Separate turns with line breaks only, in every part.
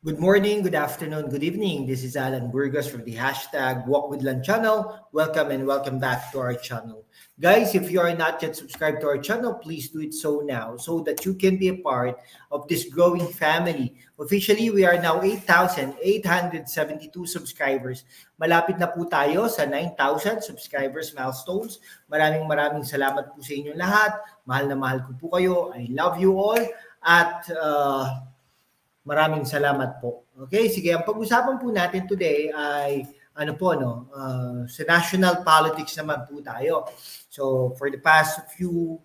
Good morning, good afternoon, good evening. This is Alan Burgos from the hashtag Walk with Lan channel. Welcome and welcome back to our channel. Guys, if you are not yet subscribed to our channel, please do it so now so that you can be a part of this growing family. Officially, we are now 8,872 subscribers. Malapit na po tayo sa 9,000 subscribers milestones. Maraming salamat po sa inyong lahat. Mahal na mahal ko po kayo. I love you all. At maraming salamat po. Okay, sige, ang pag-usapan po natin today ay sa national politics naman po tayo. So, for the past few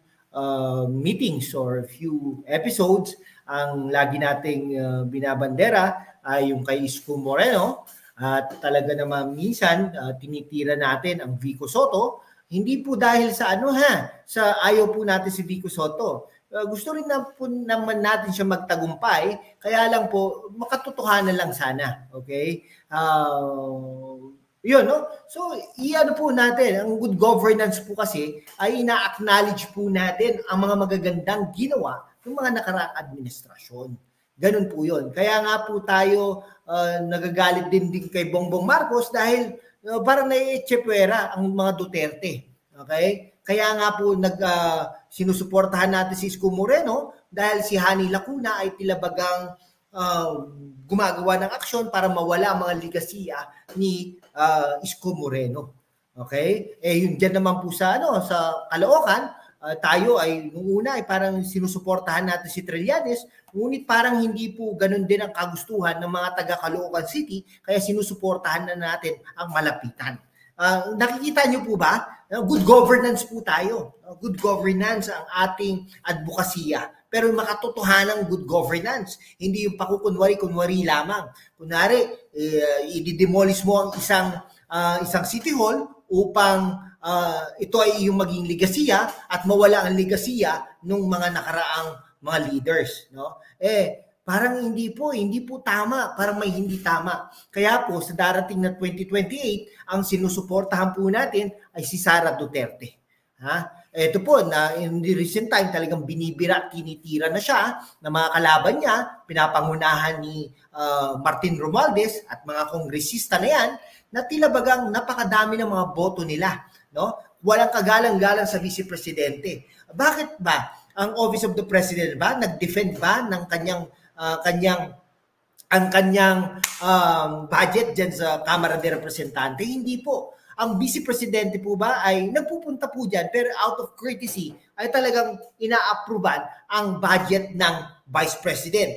meetings or few episodes, ang lagi nating binabandera ay yung kay Isko Moreno at talaga naman minsan tinitira natin ang Vico Sotto. Hindi po dahil sa sa ayaw po natin si Vico Sotto. Gusto rin naman natin siya magtagumpay, kaya lang po makatotohanan lang sana. Okay? Yun, no? So, po natin, ang good governance po kasi ay ina-acknowledge po natin ang mga magagandang ginawa ng mga nakaraang administrasyon. Ganun po yun. Kaya nga po tayo nagagalit din kay Bongbong Marcos dahil parang nai-echepwera ang mga Duterte. Okay? Kaya nga po sinusuportahan natin si Isko Moreno dahil si Hani Lacuna ay tilabagang gumagawa ng aksyon para mawala ang mga ligasiya ni Isko Moreno. Okay? Yun dyan naman po sa Caloocan, tayo ay nung una ay parang sinusuportahan natin si Trillanes, ngunit parang hindi po ganun din ang kagustuhan ng mga taga Caloocan City, kaya sinusuportahan na natin ang malapitan. Nakikita niyo po ba? Good governance po tayo. Good governance ang ating advokasya. Pero makatotohanang good governance. Hindi yung pakukunwari-kunwari lamang. Kunwari, i-demolish mo ang isang city hall upang ito ay yung maging ligasiya at mawala ang ligasiya ng mga nakaraang mga leaders. No? Parang hindi po tama, parang may hindi tama. Kaya po sa darating na 2028, ang sinusuportahan po natin ay si Sara Duterte. Ito po na in the recent time talagang binibira, tinitira na siya na mga kalaban niya, pinapangunahan ni Martin Romualdez at mga kongresista na yan na tilabagang napakadami ng mga boto nila, no? Walang kagalang-galang sa vice presidente. Bakit ba ang Office of the President ba nag-defend ba ng kanyang budget dyan sa Kamara de Representante? Hindi po. Ang Vice Presidente po ba ay nagpupunta po dyan pero out of courtesy ay talagang ina-approvean ang budget ng Vice President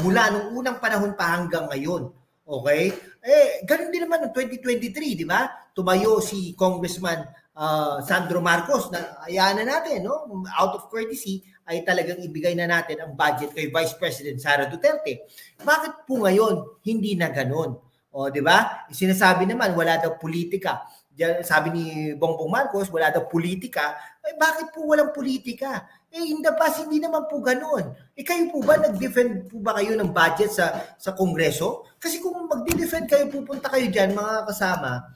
mula nung unang panahon pa hanggang ngayon. Okay? Ganun din naman ng 2023, di ba? Tumayo si Congressman Sandro Marcos na ayahan na natin, no? Out of courtesy ay talagang ibigay na natin ang budget kay Vice President Sara Duterte. Bakit po ngayon hindi na ganoon? O, di ba? Sinasabi naman wala daw politika. Sabi ni Bongbong Marcos, wala daw politika. Bakit po walang politika? In the past, hindi naman po ganoon. Kayo po ba, nag-defend po ba kayo ng budget sa Kongreso? Kasi kung mag-defend kayo, pupunta kayo dyan, mga kasama,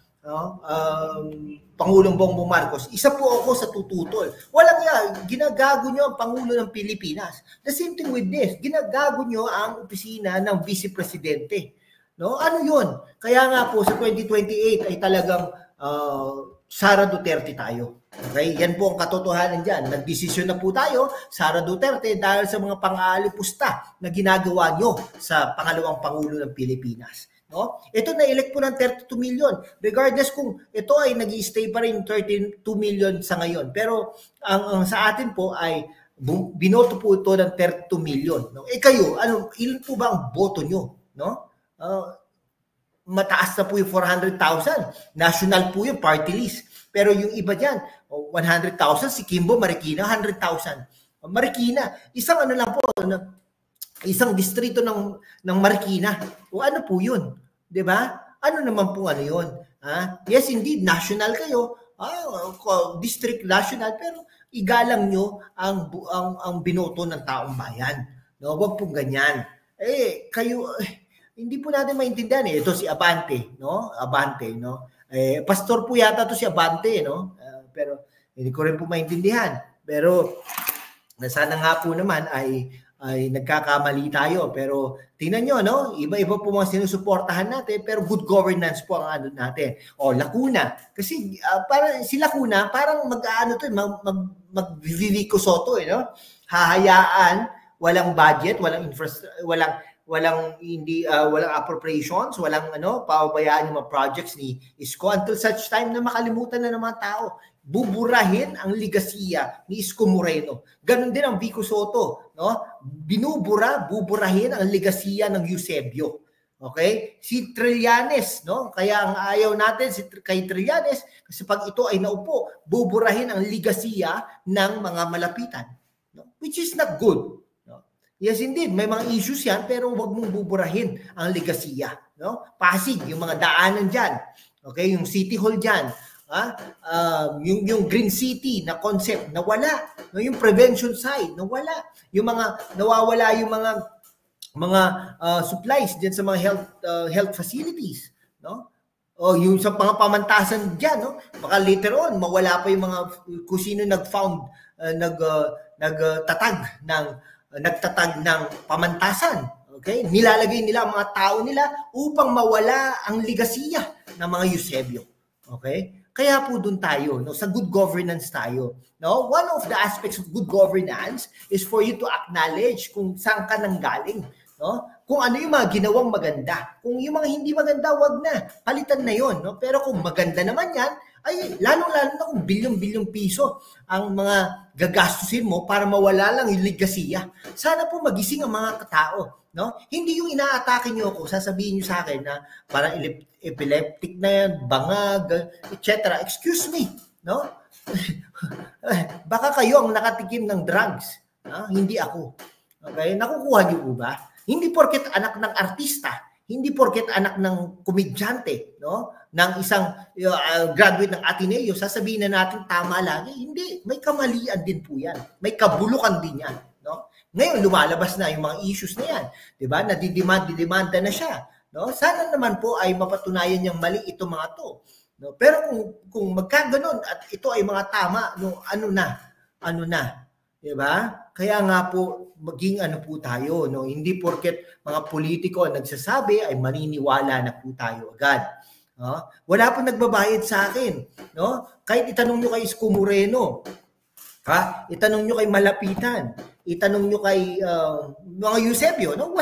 Pangulong Bongbong Marcos, isa po ako sa tututol. Walang ginagago nyo ang Pangulo ng Pilipinas. The same thing with this, ginagago nyo ang opisina ng Vice Presidente. No? Ano yun? Kaya nga po sa 2028 ay talagang Sara Duterte tayo. Okay? Yan po ang katotohanan dyan. Nagdesisyon na po tayo, Sara Duterte, dahil sa mga pang-aalipusta na ginagawa nyo sa pangalawang Pangulo ng Pilipinas. No? Ito na-elect po ng 32 million. Regardless kung ito ay nag-i-stay pa rin 32 million sa ngayon. Pero ang sa atin po ay binoto po ito ng 32 million. No? Kayo, ilan po ba ang boto nyo? No? Mataas na po yung 400,000. National po yung party list. Pero yung iba dyan, 100,000. Si Kimbo Marikina, 100,000. Marikina, isang lang po, isang distrito ng Marikina. O ano po yun? Diba? Ano naman po yun? Yes, indeed, national kayo. District national, pero igalang nyo ang binoto ng taong bayan. No? Huwag pong ganyan. Kayo... hindi po natin maintindihan Ito si Abante, no? Abante, no? Pastor po yata to si Abante, no? Pero hindi ko rin po maintindihan. Pero sana nga po naman ay ay nagkakamali tayo. Pero tingnan nyo, no? Iba-iba po mga sinusuportahan natin, pero good governance po ang ano natin. O, Lacuna. Kasi parang si Lacuna, parang mag-ano to, mag-Vivico Soto, no? Hahayaan, walang budget, walang walang appropriations, walang pababayaan yung mga projects ni Isko until such time na makalimutan na ng mga tao. Buburahin ang legasiya ni Isko Moreno. Ganon din ang Vico Soto, no? Buburahin ang legasiya ng Eusebio. Okay? Si Trillanes, no? Kaya ang ayaw natin kay Trillanes kasi pag ito ay naupo, buburahin ang legasiya ng mga malapitan, no? Which is not good. Yes, indeed. May mga issues yan, pero wag mong buburahin ang legasiya. No? Pasig, yung mga daanan dyan. Okay? Yung City Hall dyan. Yung Green City na concept, nawala. No? Yung prevention side, nawala. Yung mga, nawawala yung mga supplies dyan sa mga health facilities. No? O yung sa mga pamantasan dyan, no? Baka later on, mawala pa yung mga kung sino nagtatag ng pamantasan. Okay? Nilalagay nila ang mga tao nila upang mawala ang legasiya ng mga Eusebio. Okay? Kaya po doon tayo, no, sa good governance tayo. No? One of the aspects of good governance is for you to acknowledge kung saan ka nanggaling. No? Kung ano yung mga ginawang maganda. Kung yung mga hindi maganda, wag na. Palitan na yon. No? Pero kung maganda naman yan, ay lalong-lalo na kung bilyong-bilyong piso ang mga gagastusin mo para mawala lang yung legasiya. Sana po magising ang mga katao. No? Hindi yung inaatake nyo ako, sasabihin nyo sa akin na parang epileptic na yan, bangag, etc. Excuse me. No? Baka kayo ang nakatikim ng drugs. Hindi ako. Okay? Nakukuha nyo po ba? Hindi porket anak ng artista, hindi porket anak ng komedyante, no? Ng isang graduate ng Ateneo, sasabihin na natin tama lagi. Hindi, may kamalian din po yan. May kabulukan din yan, no? Ngayon lumalabas na yung mga issues na yan, 'di ba? Nadidemanda na siya, no? Sana naman po ay mapatunayan niyang mali itong mga to, no? Pero kung magkaganon at ito ay mga tama, no, ano na, 'di ba? Kaya nga po maging ano po tayo, no? Hindi porket mga politiko ang nagsasabi ay maniniwala na po tayo agad. Wala po nagbabayad sa akin, no? Kahit itanong nyo kay Isko Moreno, itanong nyo kay Malapitan, itanong nyo kay mga Eusebio, no?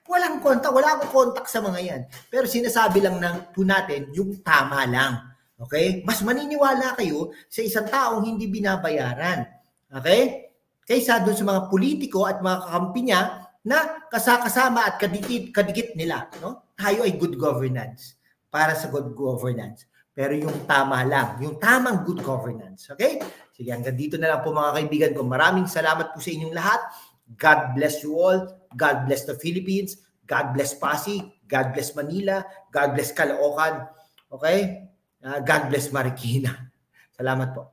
Walang kontak, wala akong kontak sa mga yan. Pero sinasabi lang po natin yung tama lang. Okay? Mas maniniwala kayo sa isang taong hindi binabayaran. Okay? Kaysa doon sa mga politiko at mga kakampi niya na kasama at kadikit nila, no? Tayo ay good governance, para sa good governance. Pero yung tama lang, yung tamang good governance. Okay? Sige, hanggang dito na lang po mga kaibigan ko. Maraming salamat po sa inyong lahat. God bless you all. God bless the Philippines. God bless Pasig. God bless Manila. God bless Caloocan. Okay? God bless Marikina. Salamat po.